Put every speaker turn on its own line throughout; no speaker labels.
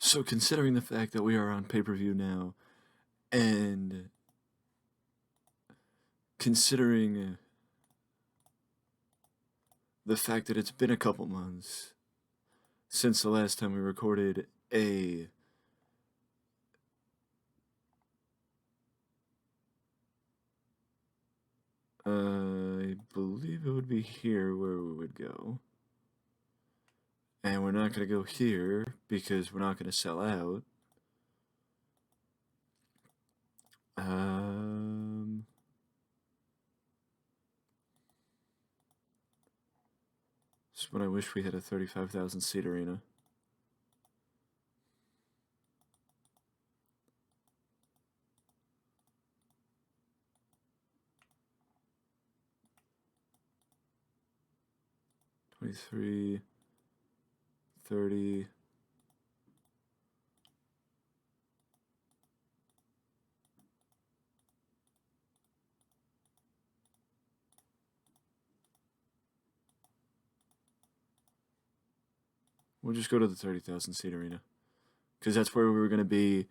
So considering the fact that we are on pay-per-view now, and considering the fact that it's been a couple months since the last time we recorded I believe it would be here where we would go. And we're not going to go here because we're not going to sell out. This is when I wish we had a 35,000 seat arena. $23, $30. We'll just go to the 30,000 seat arena, because that's where we were going to be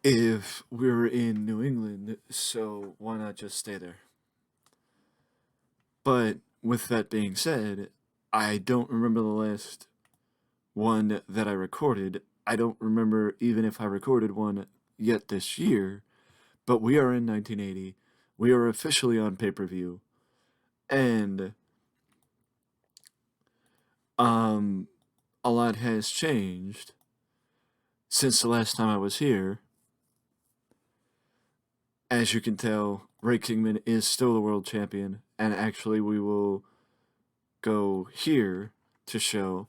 if we were in New England, so why not just stay there? But with that being said, I don't remember the last one that I recorded. I don't remember even if I recorded one yet this year, but we are in 1980. We are officially on pay-per-view, and a lot has changed since the last time I was here. As you can tell, Ray Kingman is still the world champion, and actually we will go here to show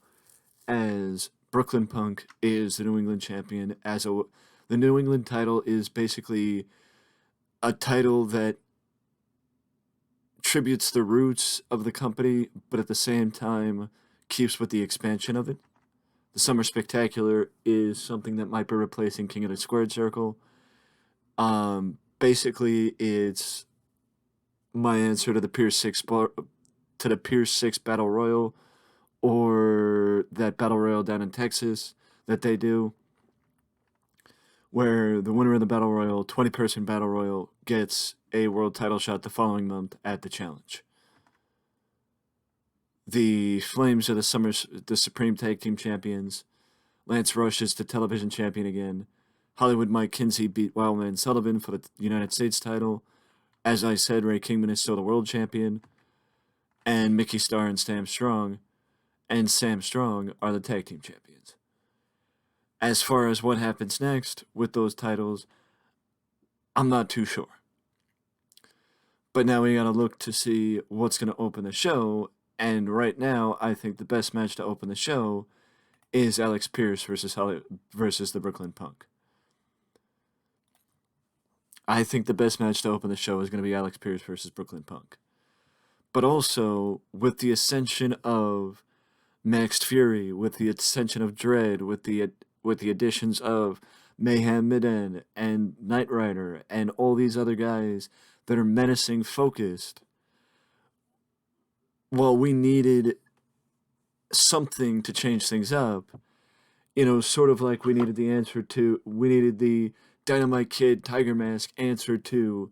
as Brooklyn Punk is the New England champion. The New England title is basically a title that tributes the roots of the company, but at the same time keeps with the expansion of it. The Summer Spectacular is something that might be replacing King of the Squared Circle. Basically, it's my answer to the Pier 6 Battle Royal, or that Battle Royal down in Texas that they do, where the winner of the Battle Royal, 20-person Battle Royal, gets a world title shot the following month at the challenge. The Flames are the Supreme Tag Team Champions. Lance Rush is the television champion again. Hollywood Mike Kinsey beat Wildman Sullivan for the United States title. As I said, Ray Kingman is still the world champion. And Mickey Starr and Sam Strong are the tag team champions. As far as what happens next with those titles, I'm not too sure. But now we gotta look to see what's gonna open the show. And right now, I think the best match to open the show is Alex Pierce versus the Brooklyn Punk. I think the best match to open the show is going to be Alex Pierce versus Brooklyn Punk. But also, with the ascension of Maxed Fury, with the ascension of Dread, with the additions of Mayhem Miden and Knight Rider and all these other guys that are menacing focused, well, we needed something to change things up. Sort of like we needed the Dynamite Kid Tiger Mask answer to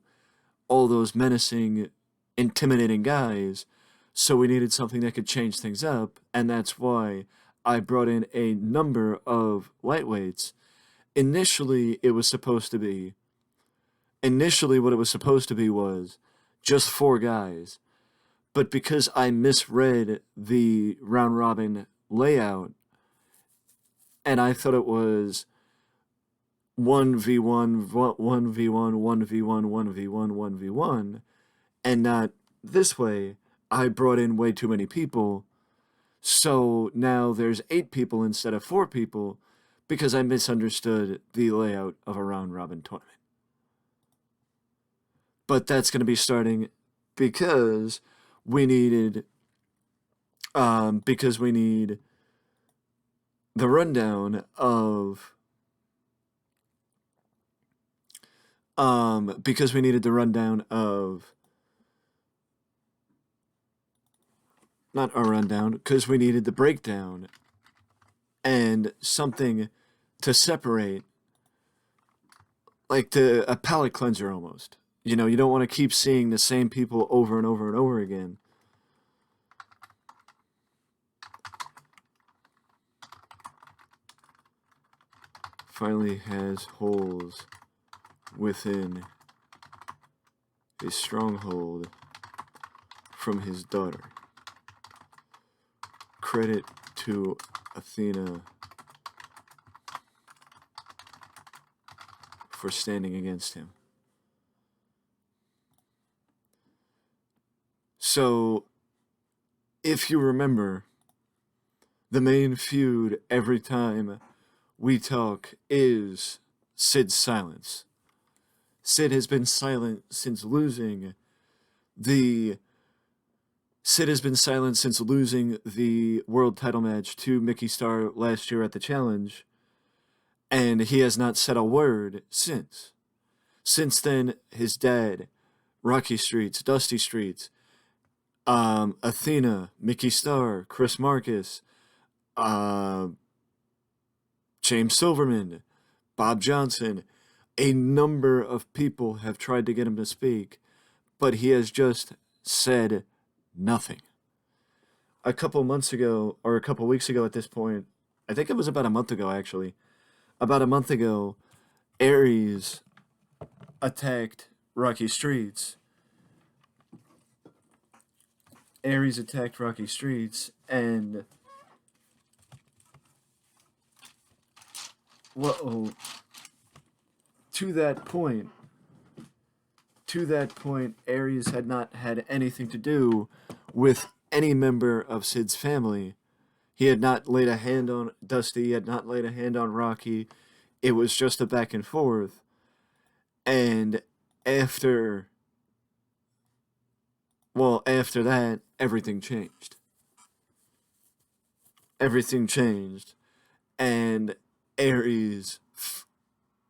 all those menacing, intimidating guys. So we needed something that could change things up, and that's why I brought in a number of lightweights. Initially, what it was supposed to be was just 4 guys. But because I misread the round robin layout, and I thought it was 1v1, 1v1, 1v1, 1v1, 1v1, and not this way, I brought in way too many people. So now there's 8 people instead of 4 people because I misunderstood the layout of a round robin tournament. But that's going to be starting because we need the rundown of because we needed the rundown of not a rundown, because we needed the breakdown and something to separate, like a palate cleanser almost. You know, you don't want to keep seeing the same people over and over and over again. Finally has holes within his stronghold from his daughter. Credit to Athena for standing against him. So, if you remember, the main feud every time we talk is Sid's silence. Sid has been silent since losing the world title match to Mickey Star last year at the Challenge, and he has not said a word since. Since then, his dad, Rocky Streets, Dusty Streets, Athena, Mickey Star, Chris Marcus, James Silverman, Bob Johnson, a number of people have tried to get him to speak, but he has just said nothing. A couple months ago, or a couple weeks ago at this point, I think it was about a month ago actually, about a month ago, Aries attacked Rocky Streets. And whoa, to that point, Aries had not had anything to do with any member of Sid's family. He had not laid a hand on Dusty, he had not laid a hand on Rocky. It was just a back and forth. And after that, everything changed. And Aries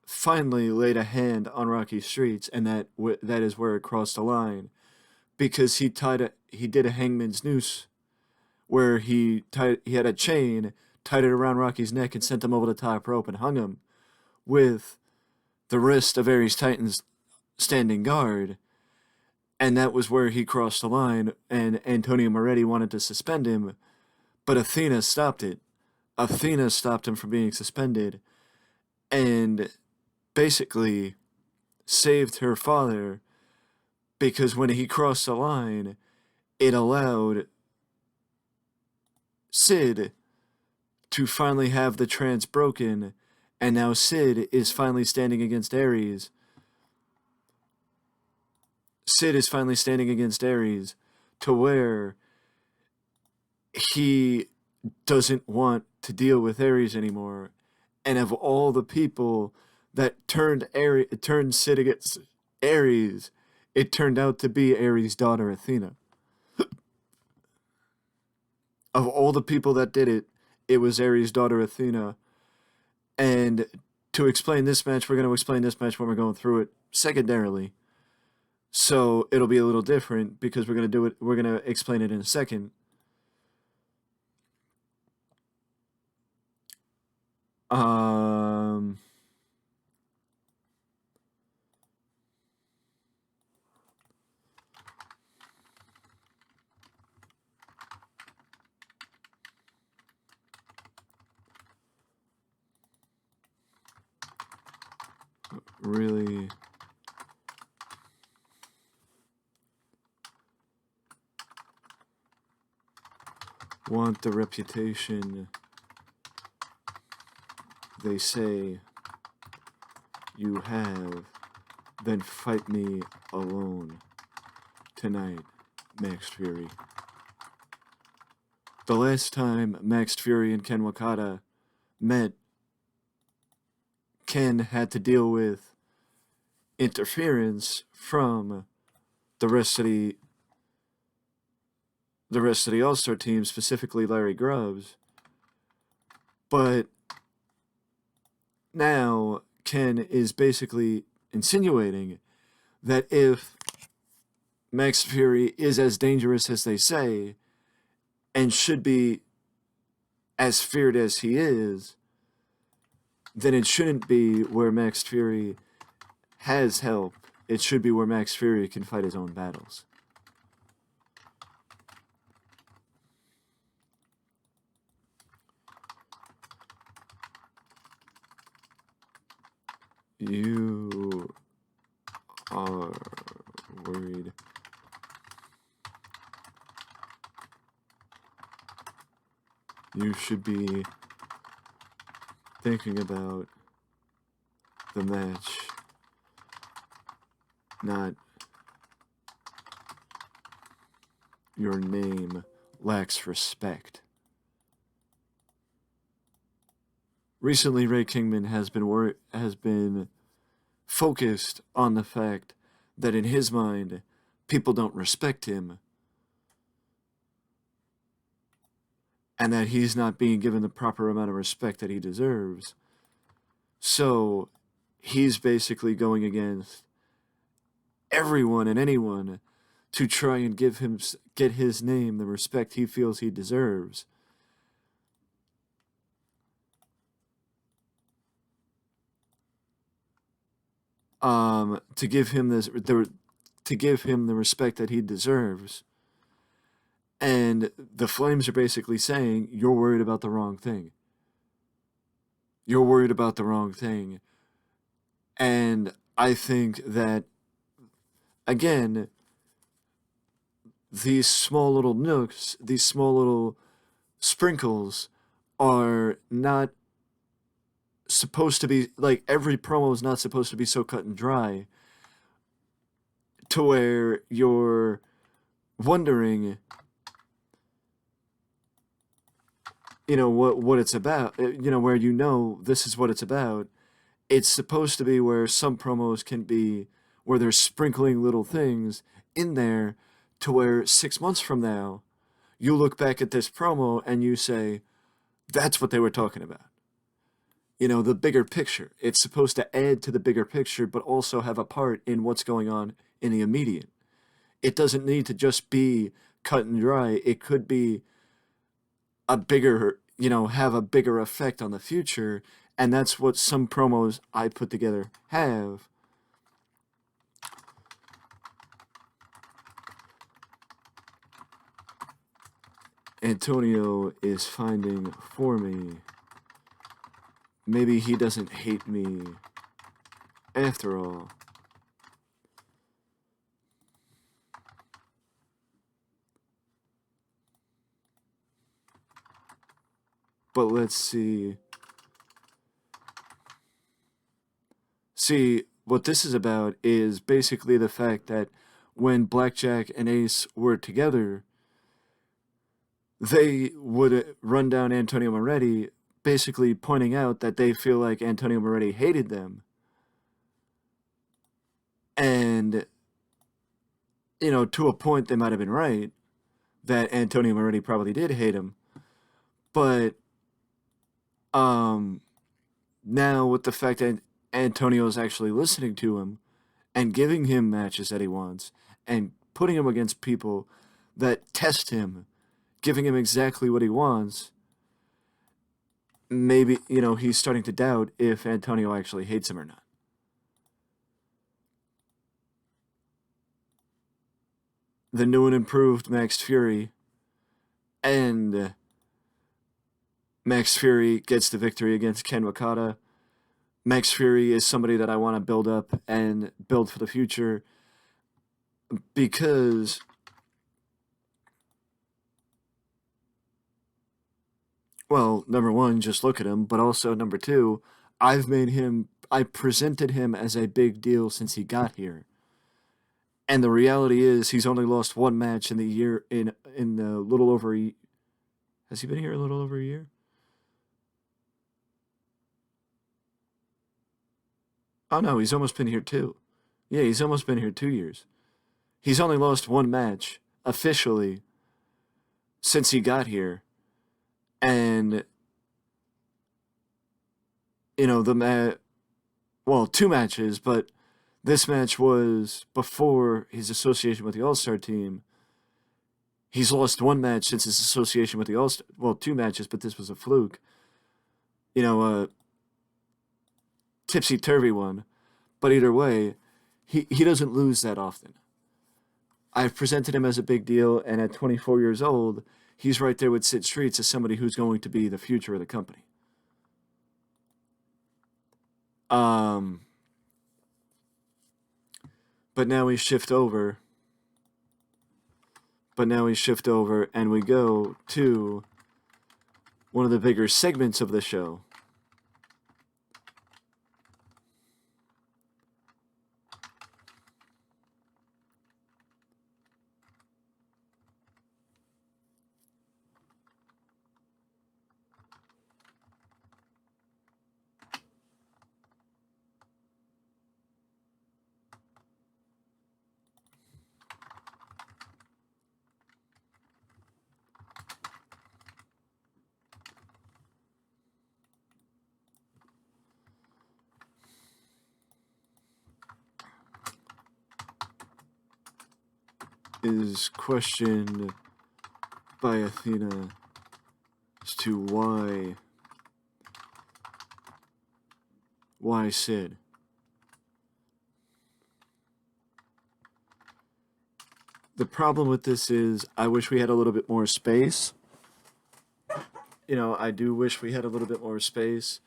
finally laid a hand on Rocky Streets, and that is where it crossed the line, because he did a hangman's noose, where he had a chain, tied it around Rocky's neck, and sent him over the top rope and hung him, with the rest of Aries Titans standing guard, and that was where he crossed the line, and Antonio Moretti wanted to suspend him, but Athena stopped it. Athena stopped him from being suspended, and basically saved her father, because when he crossed the line, it allowed Sid to finally have the trance broken, and now Sid is finally standing against Aries. To where he doesn't want to deal with Aries anymore. And of all the people that turned Sid against Aries, it turned out to be Aries' daughter, Athena. Of all the people that did it, it was Aries' daughter, Athena. And to explain this match, we're going to explain this match when we're going through it secondarily. So it'll be a little different, because we're going to explain it in a second. Really want the reputation they say you have, then fight me alone tonight, Max Fury. The last time Max Fury and Ken Wakata met, Ken had to deal with interference from the rest of the All-Star team, specifically Larry Grubbs. But now Ken is basically insinuating that if Max Fury is as dangerous as they say, and should be as feared as he is, then it shouldn't be where Max Fury has help. It should be where Max Fury can fight his own battles. You are worried. You should be thinking about the match, not your name lacks respect. Recently, Ray Kingman has been focused on the fact that in his mind, people don't respect him, and that he's not being given the proper amount of respect that he deserves. So, he's basically going against everyone and anyone to try and get his name the respect he feels he deserves. To give him to give him the respect that he deserves. And the Flames are basically saying, you're worried about the wrong thing. You're worried about the wrong thing. And I think that, again, these small little nooks, these small little sprinkles are not supposed to be, like, every promo is not supposed to be so cut and dry to where you're wondering, what it's about, where this is what it's about. It's supposed to be where some promos can be where they're sprinkling little things in there to where 6 months from now you look back at this promo and you say, that's what they were talking about. The bigger picture. It's supposed to add to the bigger picture, but also have a part in what's going on in the immediate. It doesn't need to just be cut and dry. It could be a bigger, have a bigger effect on the future. And that's what some promos I put together have. Antonio is finding for me. Maybe he doesn't hate me after all. But let's see. See, what this is about is basically the fact that when Blackjack and Ace were together, they would run down Antonio Moretti, basically pointing out that they feel like Antonio Moretti hated them. And, to a point, they might have been right that Antonio Moretti probably did hate him. But, now with the fact that Antonio's actually listening to him and giving him matches that he wants and putting him against people that test him, giving him exactly what he wants, maybe, he's starting to doubt if Antonio actually hates him or not. The new and improved Max Fury, and Max Fury gets the victory against Ken Wakata. Max Fury is somebody that I want to build up and build for the future because well, number one, just look at him, but also number two, I presented him as a big deal since he got here. And the reality is he's only lost one match in the year in the little over has he been here a little over a year? Oh no, he's almost been here too. Yeah, he's almost been here 2 years. He's only lost one match officially since he got here. And two matches, but this match was before his association with the All-Star team. He's lost one match since his association with the All-Star. Well, two matches, but this was a fluke. You know, tipsy-turvy one. But either way, he doesn't lose that often. I've presented him as a big deal, and at 24 years old, he's right there with Sid Streets as somebody who's going to be the future of the company. Um, but now we shift over. But now we shift over and we go to one of the bigger segments of the show. Is questioned by Athena as to why Sid. The problem with this is I wish we had a little bit more space. I do wish we had a little bit more space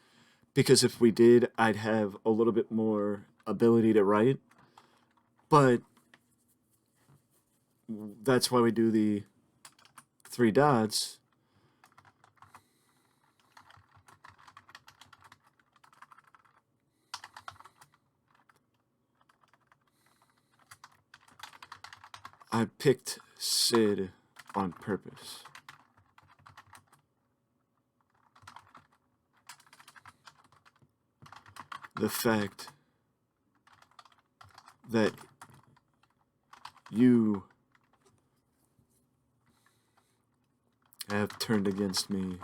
because if we did, I'd have a little bit more ability to write. But that's why we do the 3 dots. I picked Sid on purpose. The fact that you have turned against me.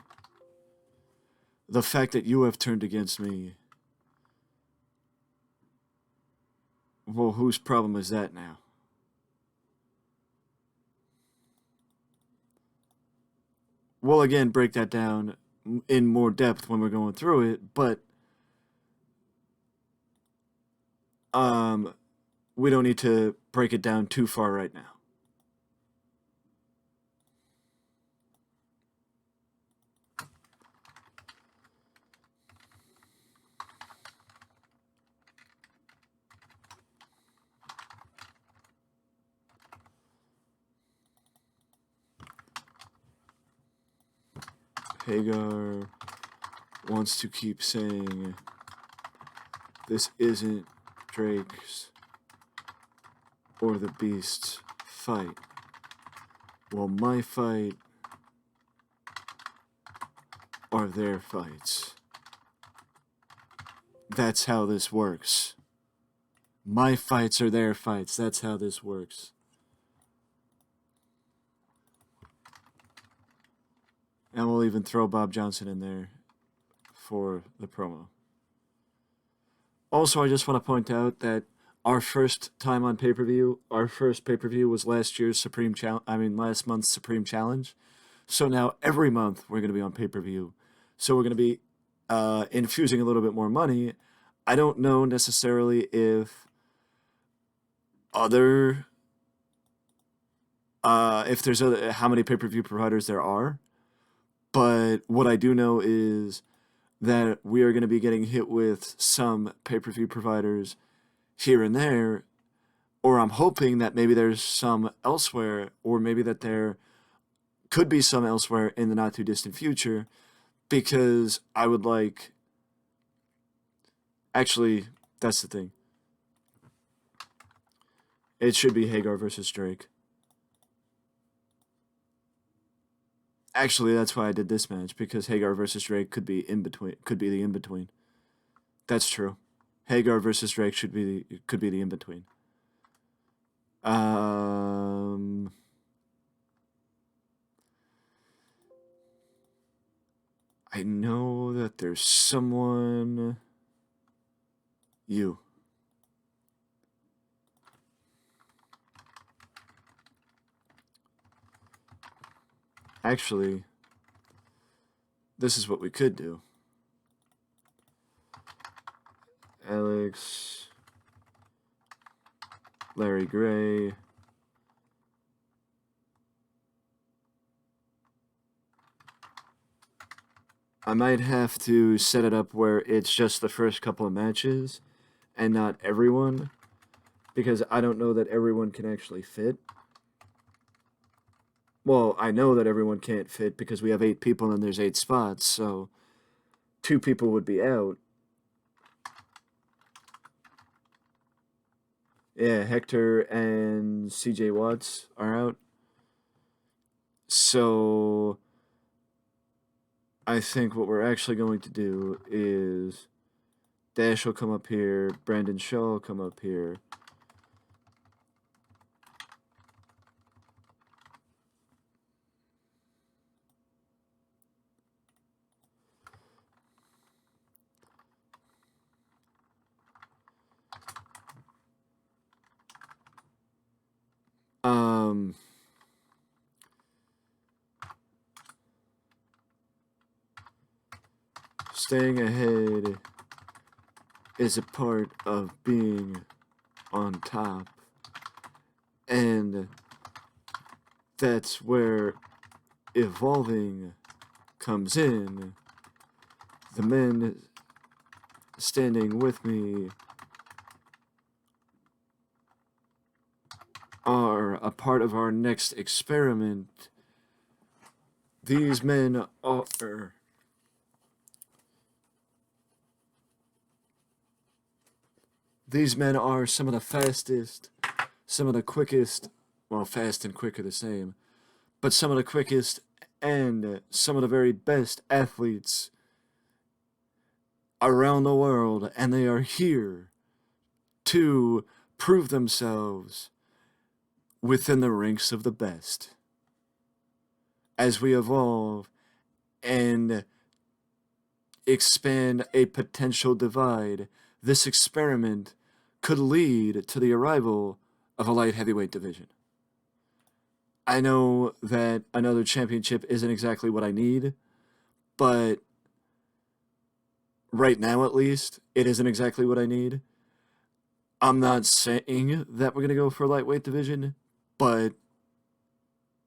The fact that you have turned against me. Well, whose problem is that now? We'll again break that down in more depth when we're going through it, but we don't need to break it down too far right now. Hagar wants to keep saying this isn't Drake's or the Beast's fight. Well, my fight are their fights. That's how this works. My fights are their fights. That's how this works. And we'll even throw Bob Johnson in there for the promo. Also, I just want to point out that our first time on pay-per-view, our first pay-per-view was last month's Supreme Challenge. So now every month we're going to be on pay-per-view. So we're going to be infusing a little bit more money. I don't know necessarily if there's how many pay-per-view providers there are. But what I do know is that we are going to be getting hit with some pay-per-view providers here and there, or I'm hoping that maybe there's some elsewhere, or maybe that there could be some elsewhere in the not-too-distant future, because I would like... Actually, that's the thing. It should be Hagar versus Drake. Actually, that's why I did this match, because Hagar versus Drake could be the in-between. That's true. Hagar versus Drake could be the in-between. I know that there's someone... You. Actually, this is what we could do. Alex, Larry Gray, I might have to set it up where it's just the first couple of matches and not everyone, because I don't know that everyone can actually fit. Well, I know that everyone can't fit because we have 8 people and there's 8 spots, so 2 people would be out. Yeah, Hector and CJ Watts are out. So I think what we're actually going to do is Dash will come up here, Brandon Shaw will come up here. Staying ahead is a part of being on top. And that's where evolving comes in. The men standing with me are a part of our next experiment. These men are some of the fastest, some of the quickest, well, fast and quick are the same, but some of the quickest and some of the very best athletes around the world, and they are here to prove themselves within the ranks of the best. As we evolve and expand a potential divide, this experiment could lead to the arrival of a light heavyweight division. I know that another championship isn't exactly what I need, but right now at least, it isn't exactly what I need. I'm not saying that we're going to go for a lightweight division, but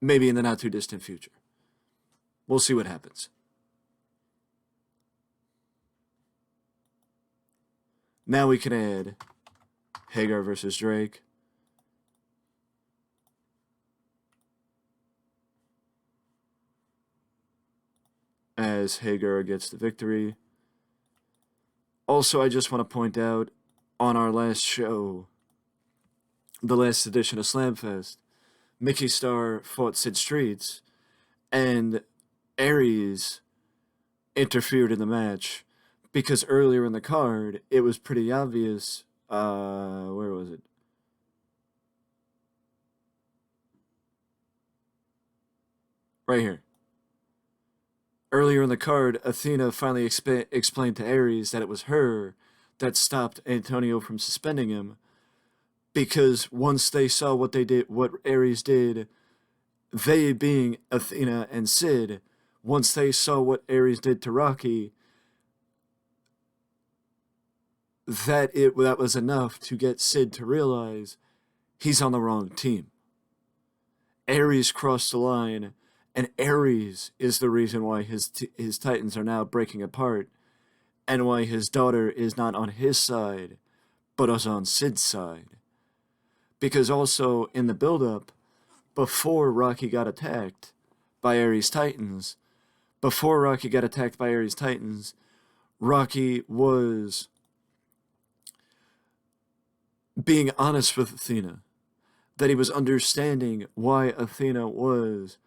maybe in the not too distant future. We'll see what happens. Now we can add Hagar versus Drake. As Hagar gets the victory. Also, I just want to point out, on our last show, the last edition of Slamfest, Mickey Star fought Sid Streets, and Aries interfered in the match because earlier in the card, it was pretty obvious. Where was it? Right here. Earlier in the card, Athena finally explained to Aries that it was her that stopped Antonio from suspending him, because once they saw what Aries did, they being Athena and Sid, once they saw what Aries did to Rocky, that was enough to get Sid to realize he's on the wrong team. Aries crossed the line, and Aries is the reason why his Titans are now breaking apart, and why his daughter is not on his side, but is on Sid's side. Because also in the build-up, before Rocky got attacked by Aries Titans, Rocky was being honest with Athena, that he was understanding why Athena was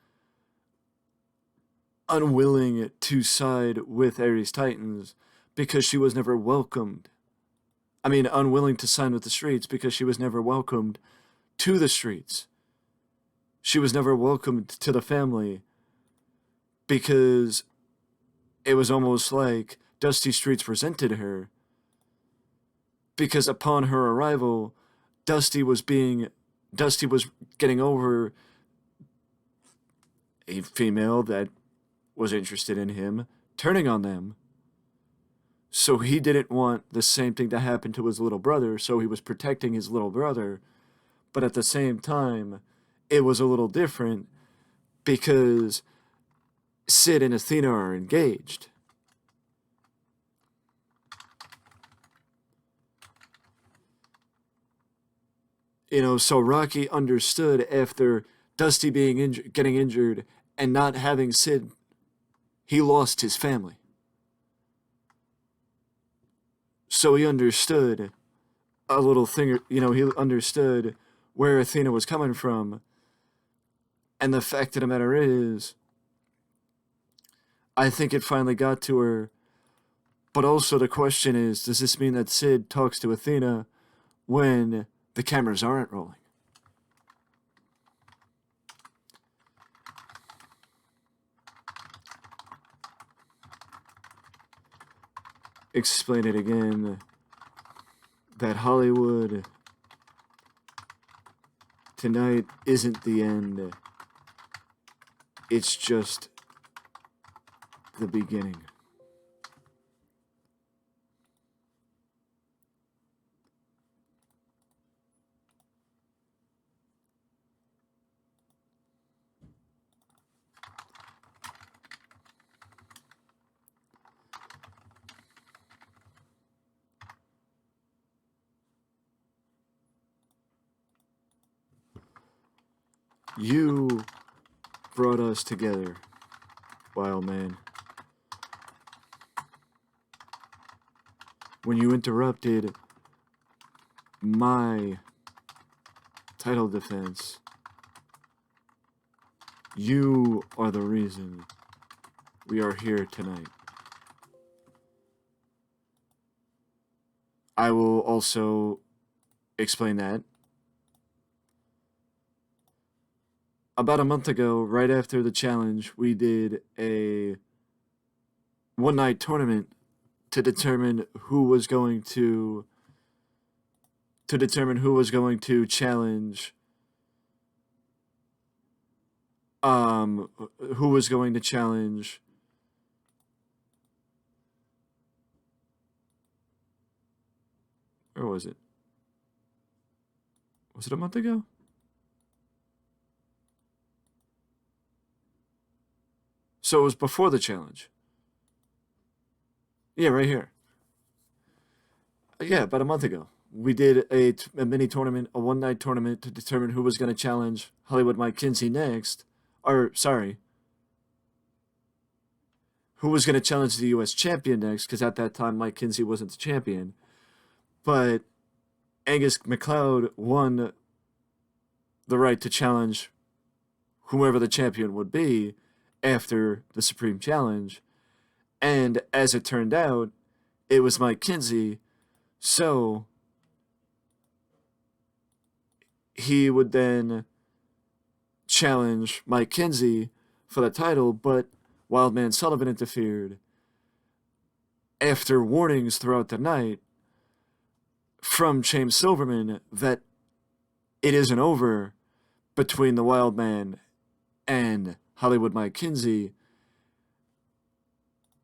unwilling to side with Aries Titans, because she was never welcomed. I mean, unwilling to sign with the Streets because she was never welcomed to the Streets. She was never welcomed to the family because it was almost like Dusty Streets resented her, because upon her arrival, Dusty was getting over a female that was interested in him, turning on them. So he didn't want the same thing to happen to his little brother, so he was protecting his little brother. But at the same time, it was a little different because Sid and Athena are engaged. So Rocky understood after Dusty getting injured and not having Sid, he lost his family. So he understood a little thing, he understood where Athena was coming from. And the fact of the matter is, I think it finally got to her. But also the question is, does this mean that Sid talks to Athena when the cameras aren't rolling? Explain it again. That Hollywood tonight isn't the end. It's just the beginning. You brought us together, Wild Man. When you interrupted my title defense, you are the reason we are here tonight. I will also explain that. About a month ago, right after the challenge, we did a one-night tournament to determine who was going to challenge who was going to challenge where was it? Was it a month ago? So it was before the challenge. Yeah, right here. Yeah, about a month ago. We did a mini tournament, a one-night tournament to determine who was going to challenge Hollywood Mike Kinsey next. Or, sorry, who was going to challenge the U.S. champion next, because at that time Mike Kinsey wasn't the champion. But Angus McLeod won the right to challenge whoever the champion would be after the Supreme Challenge. And as it turned out, it was Mike Kinsey. So he would then challenge Mike Kinsey for the title, but Wildman Sullivan interfered. After warnings throughout the night from James Silverman that it isn't over between the Wildman and Hollywood Mike Kinsey,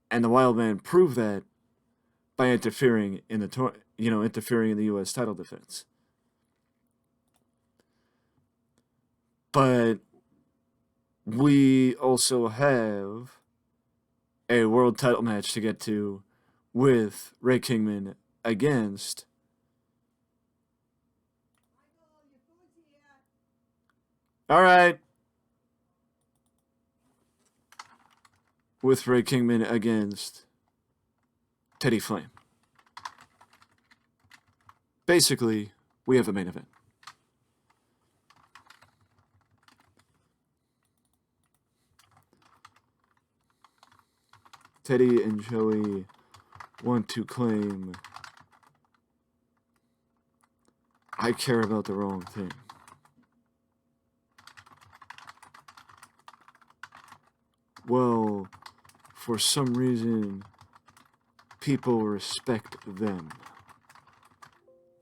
and the Wildman proved that by interfering in the interfering in the U.S. title defense. But we also have a world title match to get to with Ray Kingman against with Ray Kingman against Teddy Flame. Basically, we have a main event. Teddy and Joey want to claim I care about the wrong thing. Well, for some reason, people respect them.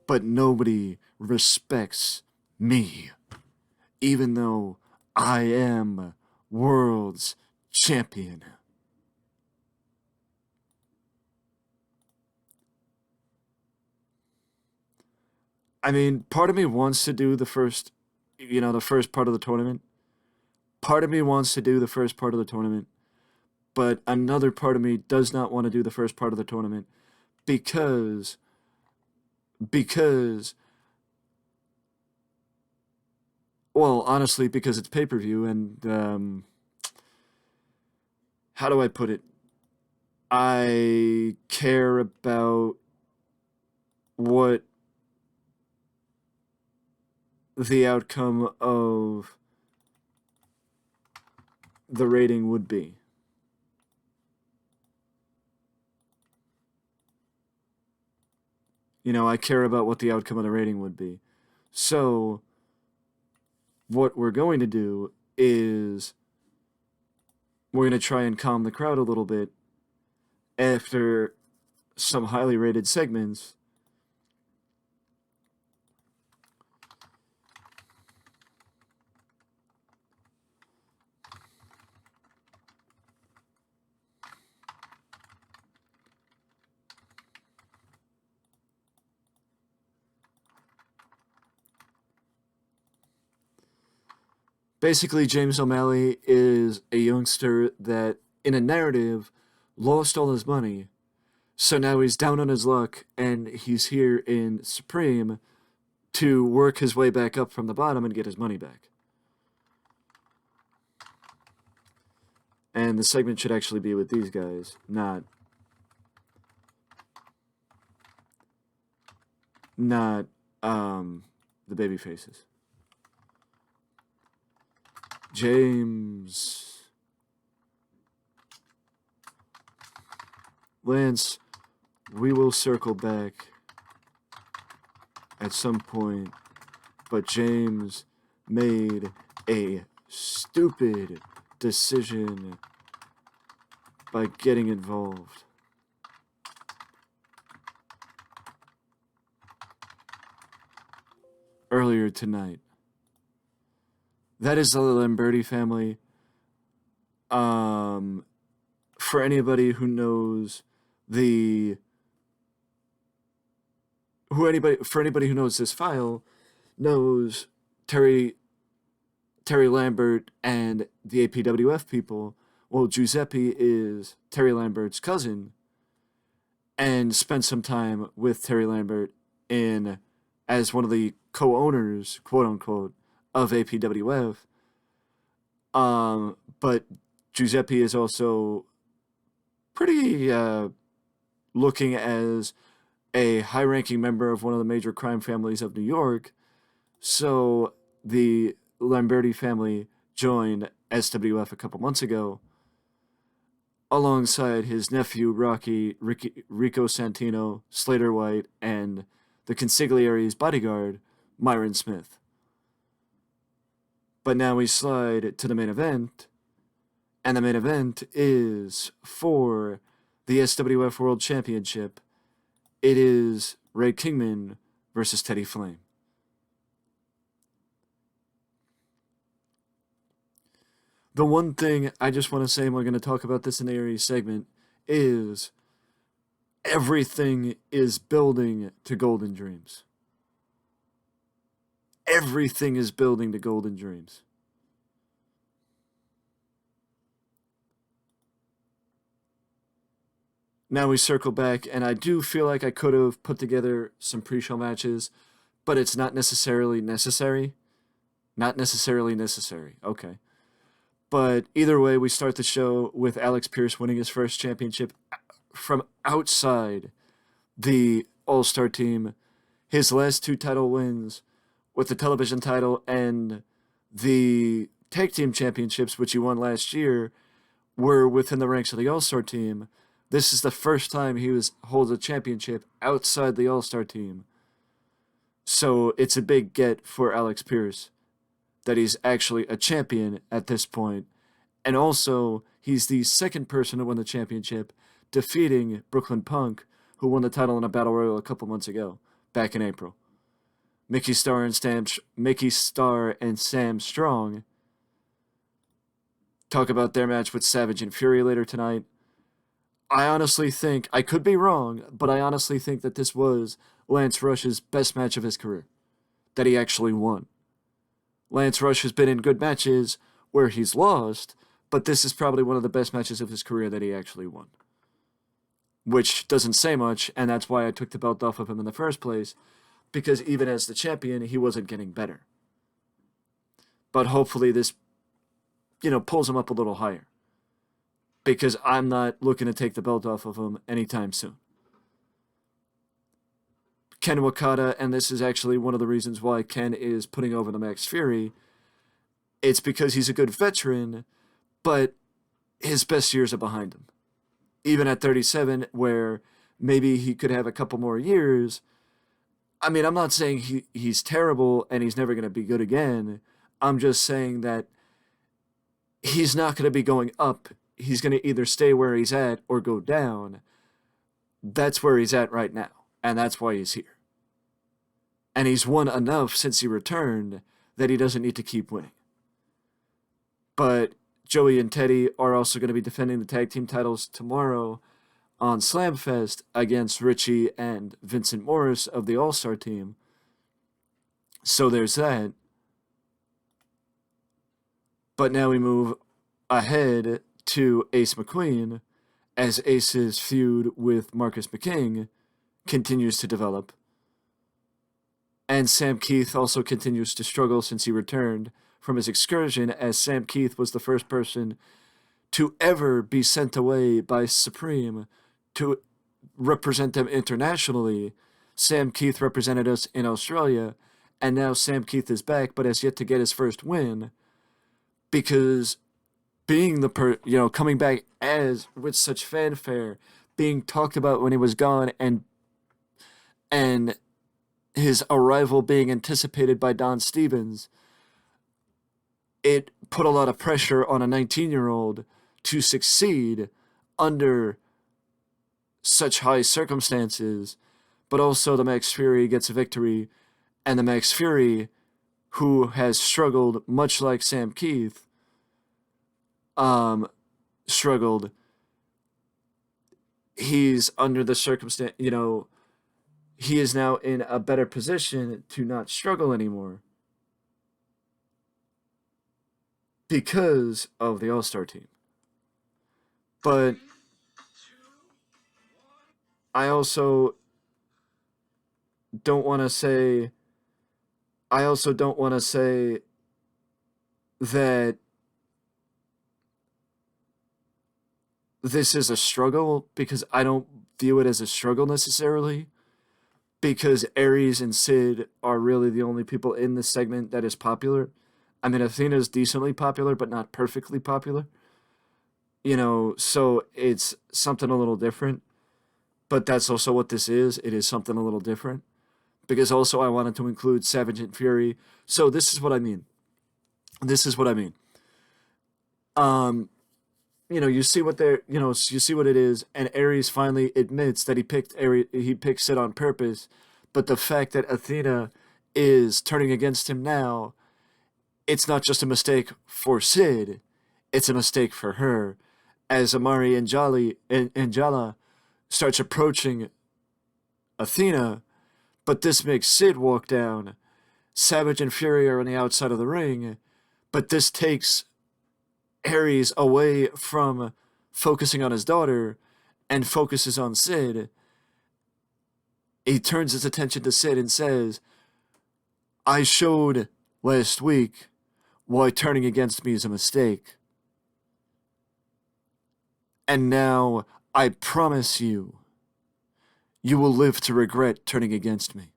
But nobody respects me, even though I am world's champion. I mean, part of me wants to do the first, the first part of the tournament. Part of me wants to do the first part of the tournament, but another part of me does not want to do the first part of the tournament because because well, honestly, because it's pay-per-view and how do I put it? I care about what the outcome of the rating would be. I care about what the outcome of the rating would be. So, what we're going to do is we're going to try and calm the crowd a little bit after some highly rated segments. Basically, James O'Malley is a youngster that, in a narrative, lost all his money. So now he's down on his luck, and he's here in Supreme to work his way back up from the bottom and get his money back. And the segment should actually be with these guys, not the baby faces. James, Lance, we will circle back at some point, but James made a stupid decision by getting involved. Earlier tonight. That is the Lamberti family. For anybody who knows for anybody who knows this file, knows Terry Lambert and the APWF people. Well, Giuseppe is Terry Lambert's cousin, and spent some time with Terry Lambert in as one of the co-owners, quote unquote, of APWF. But Giuseppe is also pretty looking as a high-ranking member of one of the major crime families of New York. So the Lamberti family joined SWF a couple months ago, alongside his nephew Rico Santino, Slater White, and the consigliere's bodyguard, Myron Smith. But now we slide to the main event, and the main event is for the SWF World Championship. It is Ray Kingman versus Teddy Flame. The one thing I just want to say, and we're going to talk about this in the Aries segment, is everything is building to Golden Dreams. Everything is building to Golden Dreams. Now we circle back, and I do feel like I could have put together some pre-show matches, but it's not necessarily necessary. Not necessarily necessary. Okay. But either way, we start the show with Alex Pierce winning his first championship from outside the All-Star team. His last two title wins with the television title and the tag team championships, which he won last year, were within the ranks of the All-Star team. This is the first time he holds a championship outside the All-Star team. So it's a big get for Alex Pierce that he's actually a champion at this point. And also, he's the second person to win the championship, defeating Brooklyn Punk, who won the title in a Battle Royal a couple months ago, back in April. Mickey Starr and Sam Strong talk about their match with Savage and Fury later tonight. I honestly think, I could be wrong, but I honestly think that this was Lance Rush's best match of his career, that he actually won. Lance Rush has been in good matches where he's lost, but this is probably one of the best matches of his career that he actually won. Which doesn't say much, and that's why I took the belt off of him in the first place, because even as the champion, he wasn't getting better. But hopefully this, pulls him up a little higher. Because I'm not looking to take the belt off of him anytime soon. Ken Wakata, and this is actually one of the reasons why Ken is putting over the Max Fury, it's because he's a good veteran, but his best years are behind him. Even at 37, where maybe he could have a couple more years. I mean, I'm not saying he's terrible and he's never going to be good again. I'm just saying that he's not going to be going up. He's going to either stay where he's at or go down. That's where he's at right now, and that's why he's here. And he's won enough since he returned that he doesn't need to keep winning. But Joey and Teddy are also going to be defending the tag team titles tomorrow on Slamfest against Richie and Vincent Morris of the All-Star team. So there's that. But now we move ahead to Ace McQueen as Ace's feud with Marcus McKing continues to develop. And Sam Keith also continues to struggle since he returned from his excursion, as Sam Keith was the first person to ever be sent away by Supreme to represent them internationally. Sam Keith represented us in Australia, and now Sam Keith is back, but has yet to get his first win, because being coming back as with such fanfare, being talked about when he was gone, and his arrival being anticipated by Don Stevens, it put a lot of pressure on a 19-year-old to succeed under such high circumstances. But also the Max Fury gets a victory, and the Max Fury, who has struggled much like Sam Keith, struggled. He's under the circumstance, he is now in a better position to not struggle anymore because of the All-Star team. But I also don't want to say that this is a struggle, because I don't view it as a struggle necessarily, because Aries and Sid are really the only people in this segment that is popular. I mean, Athena's decently popular, but not perfectly popular. So it's something a little different. But that's also what this is. It is something a little different. Because also I wanted to include Savage and Fury. So this is what I mean. You see what you see what it is, and Aries finally admits that he picked Sid on purpose, but the fact that Athena is turning against him now, it's not just a mistake for Sid, it's a mistake for her, as Amari and Anjala starts approaching Athena, but this makes Sid walk down. Savage and Fury are on the outside of the ring, but this takes Aries away from focusing on his daughter and focuses on Sid. He turns his attention to Sid and says, I showed last week why turning against me is a mistake. And now I promise you, you will live to regret turning against me.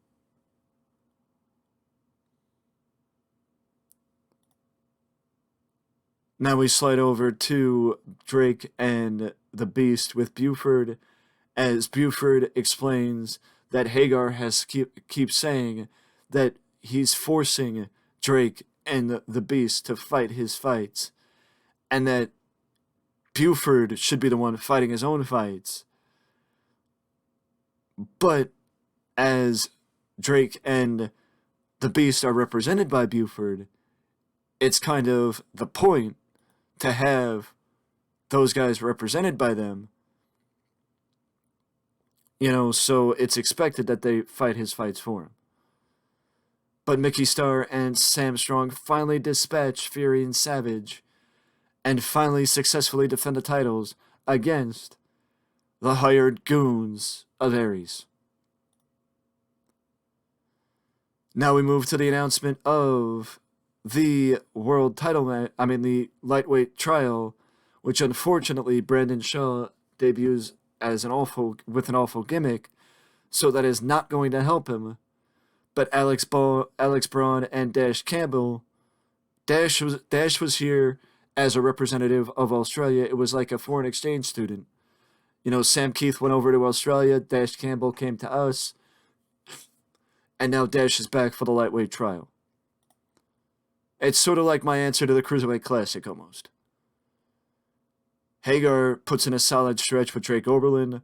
Now we slide over to Drake and the Beast with Buford, as Buford explains that Hagar has keep saying that he's forcing Drake and the Beast to fight his fights, and that Buford should be the one fighting his own fights. But as Drake and the Beast are represented by Buford, it's kind of the point to have those guys represented by them, So it's expected that they fight his fights for him. But Mickey Starr and Sam Strong finally dispatch Fury and Savage and finally successfully defend the titles against the hired goons of Ares. Now we move to the announcement of the world title match. The lightweight trial, which unfortunately Brandon Shaw debuts as an awful gimmick, so that is not going to help him. But Alex Braun and Dash Campbell. Dash was here as a representative of Australia. It was like a foreign exchange student. Sam Keith went over to Australia. Dash Campbell came to us. And now Dash is back for the lightweight trial. It's sort of like my answer to the Cruiserweight Classic, almost. Hagar puts in a solid stretch with Drake Oberlin.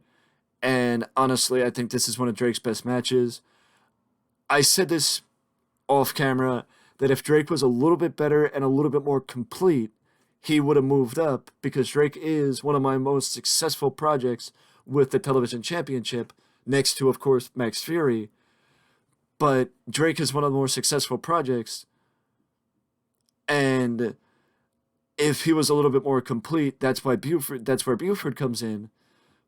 And honestly, I think this is one of Drake's best matches. I said this off camera, that if Drake was a little bit better and a little bit more complete, he would have moved up, because Drake is one of my most successful projects with the television championship, next to, of course, Max Fury. But Drake is one of the more successful projects, and if he was a little bit more complete, that's where Buford comes in.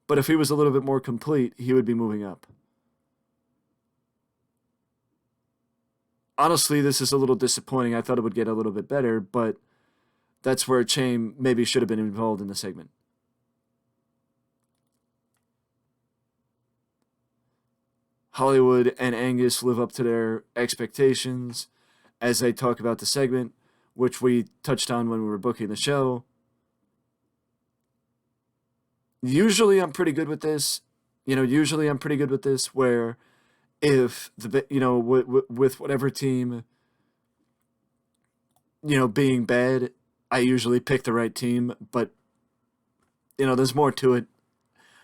But if he was a little bit more complete, he would be moving up. Honestly, this is a little disappointing. I thought it would get a little bit better, but that's where Chaim maybe should have been involved in the segment. Hollywood and Angus live up to their expectations as they talk about the segment, which we touched on when we were booking the show. Usually I'm pretty good with this. Where if with whatever team, being bad, I usually pick the right team, but there's more to it.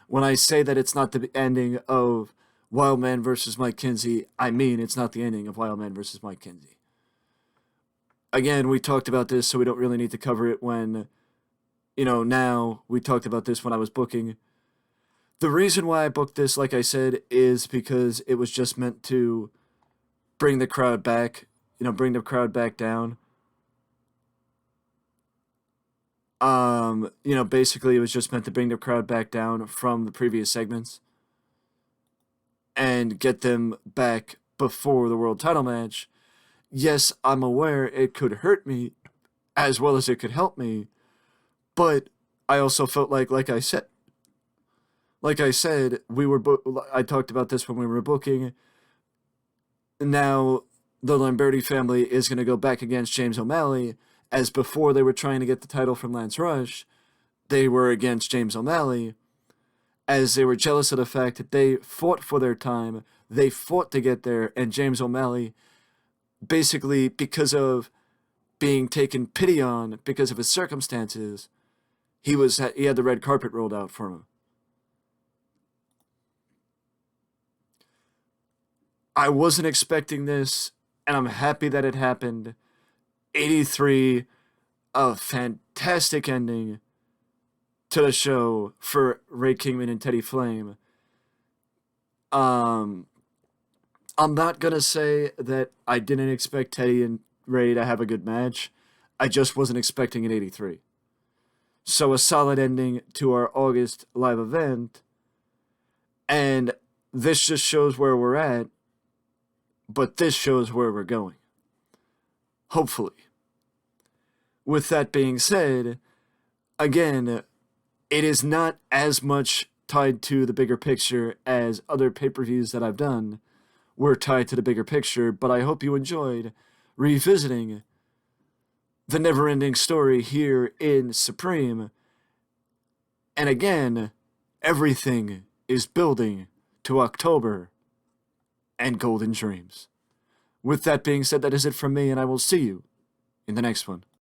When I say that it's not the ending of Wildman versus Mike Kinsey, I mean it's not the ending of Wildman versus Mike Kinsey. Again, we talked about this, so we don't really need to cover it when, now we talked about this when I was booking. The reason why I booked this, like I said, is because it was just meant to bring the crowd back, bring the crowd back down. Basically it was just meant to bring the crowd back down from the previous segments and get them back before the world title match. Yes, I'm aware it could hurt me as well as it could help me, but I also felt like I said, I talked about this when we were booking. Now the Lamberti family is going to go back against James O'Malley, as before they were trying to get the title from Lance Rush. They were against James O'Malley, as they were jealous of the fact that they fought for their time, they fought to get there, and James O'Malley, basically because of being taken pity on because of his circumstances, he had the red carpet rolled out for him. I wasn't expecting this, and I'm happy that it happened. 83, a fantastic ending to the show for Ray Kingman and Teddy Flame. I'm not gonna say that I didn't expect Teddy and Ray to have a good match. I just wasn't expecting an 83. So a solid ending to our August live event, and this just shows where we're at, but this shows where we're going. Hopefully. With that being said, again, it is not as much tied to the bigger picture as other pay-per-views that I've done were tied to the bigger picture, but I hope you enjoyed revisiting the never-ending story here in Supreme. And again, everything is building to October and Golden Dreams. With that being said, that is it from me, and I will see you in the next one.